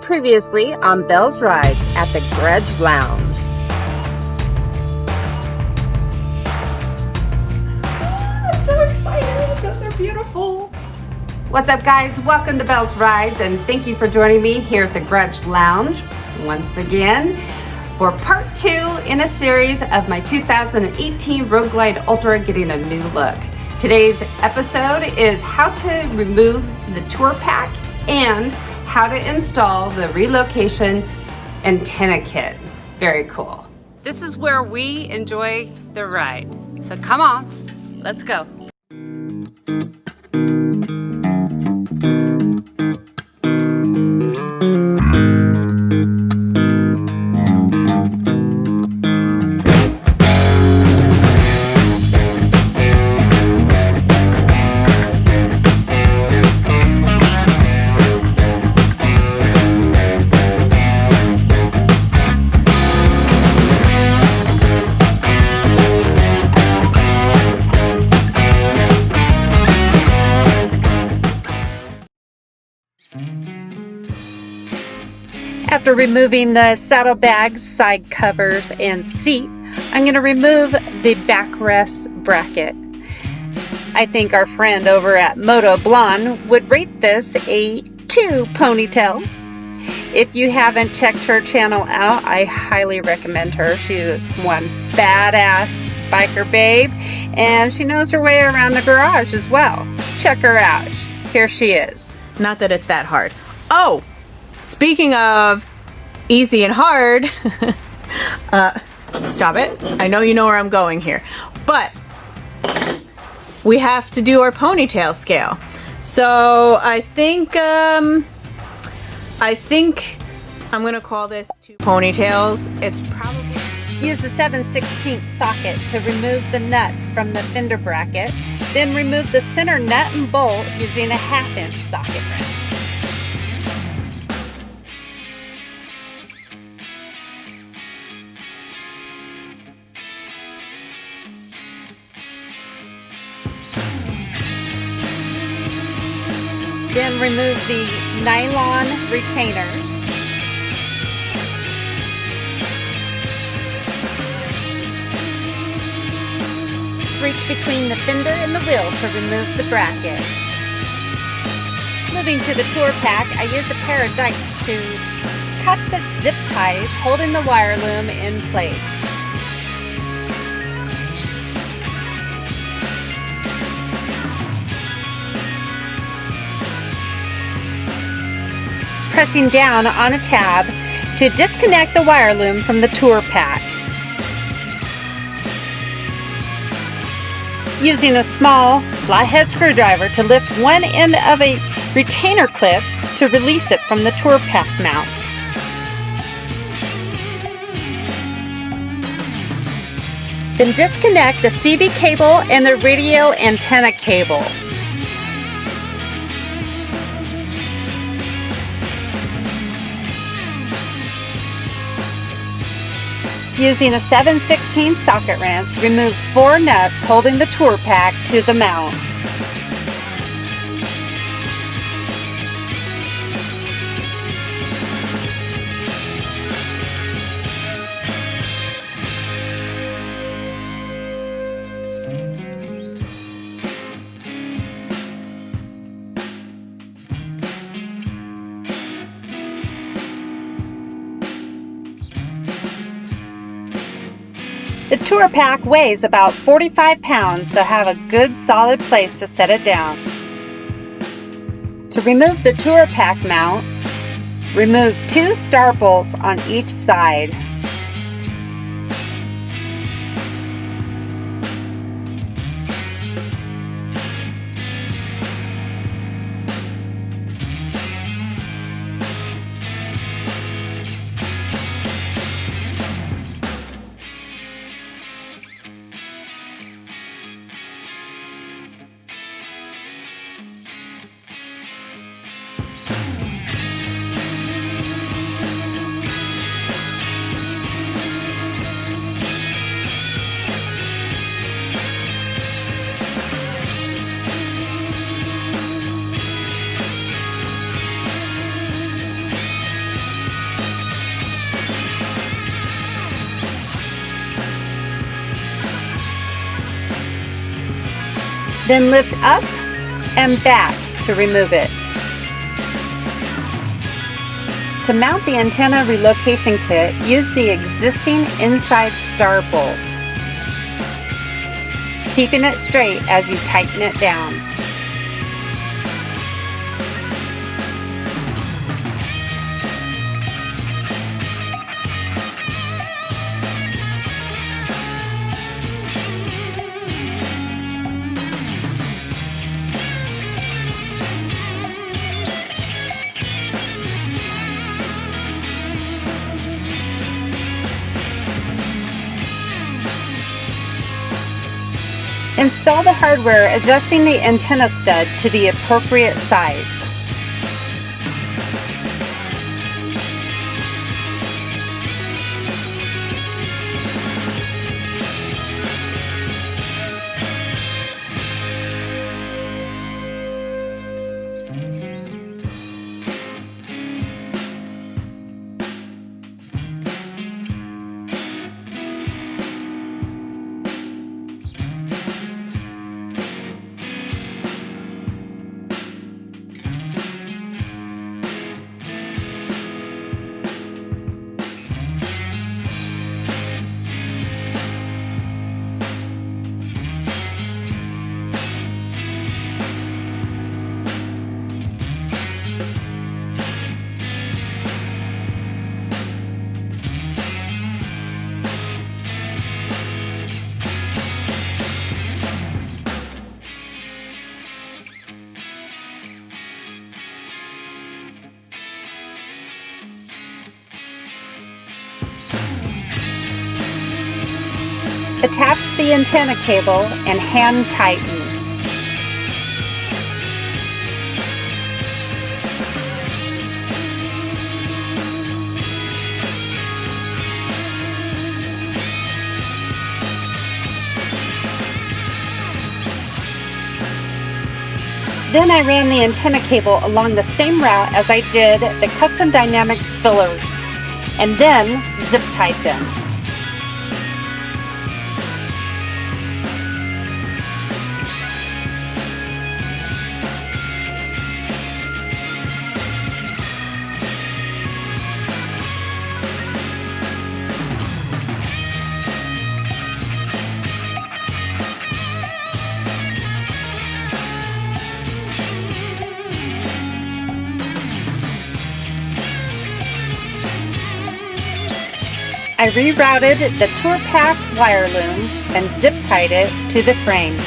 Previously on BellsRides at the Grudge Lounge. I'm so excited. Those are beautiful. What's up, guys? Welcome to BellsRides, and thank you for joining me here at the Grudge Lounge once again for part 2 in a series of my 2018 Road Glide Ultra getting a new look. Today's episode is how to remove the tour pack and how to install the relocation antenna kit. Very cool. This is where we enjoy the ride. So come on, let's go. After removing the saddlebags, side covers, and seat, I'm going to remove the backrest bracket. I think our friend over at MOTO Blonde would rate this a 2 ponytail. If you haven't checked her channel out, I highly recommend her. She is one badass biker babe, and she knows her way around the garage as well. Check her out. Here she is. Not that it's that hard. Oh, speaking of easy and hard, stop it. I know you know where I'm going here, but we have to do our ponytail scale. So I think I'm gonna call this 2 ponytails. It's probably Use the 7/16 socket to remove the nuts from the fender bracket, then remove the center nut and bolt using a 1/2-inch socket wrench. Then remove the nylon retainers. Reach between the fender and the wheel to remove the bracket. Moving to the tour pack, I used a pair of dikes to cut the zip ties holding the wire loom in place. Pressing down on a tab to disconnect the wire loom from the tour pack. Using a small flathead screwdriver to lift one end of a retainer clip to release it from the tour pack mount. Then disconnect the CB cable and the radio antenna cable. Using a 7/16 socket wrench, remove 4 nuts holding the tour pack to the mount. The tour pack weighs about 45 pounds, so have a good solid place to set it down. To remove the tour pack mount, remove 2 star bolts on each side. Then lift up and back to remove it. To mount the antenna relocation kit, use the existing inside star bolt, keeping it straight as you tighten it down. Install the hardware, adjusting the antenna stud to the appropriate size. Attach the antenna cable and hand tighten. Then I ran the antenna cable along the same route as I did the Custom Dynamics fillers, and then zip tied them. I rerouted the TourPack wire loom and zip tied it to the frame.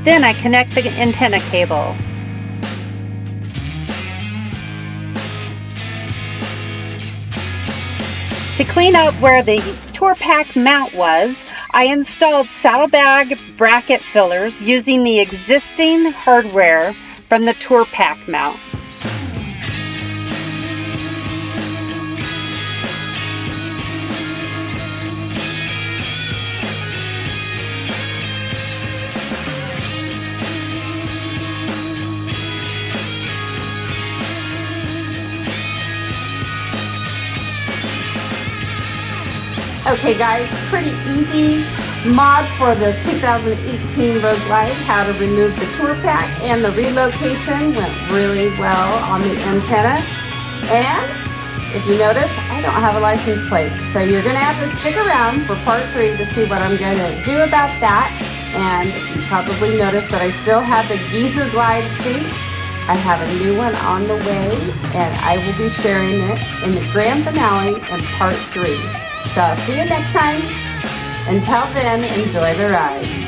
Then I connect the antenna cable. To clean up where the TourPack mount was, I installed saddlebag bracket fillers using the existing hardware from the TourPack mount. Okay guys, pretty easy mod for this 2018 Road Glide. How to remove the TourPack, and the relocation went really well on the antenna. And if you notice, I don't have a license plate, so you're gonna have to stick around for part 3 to see what I'm gonna do about that. And you probably noticed that I still have the Geezer Glide seat. I have a new one on the way, and I will be sharing it in the grand finale in part 3. So I'll see you next time. Until then, enjoy the ride.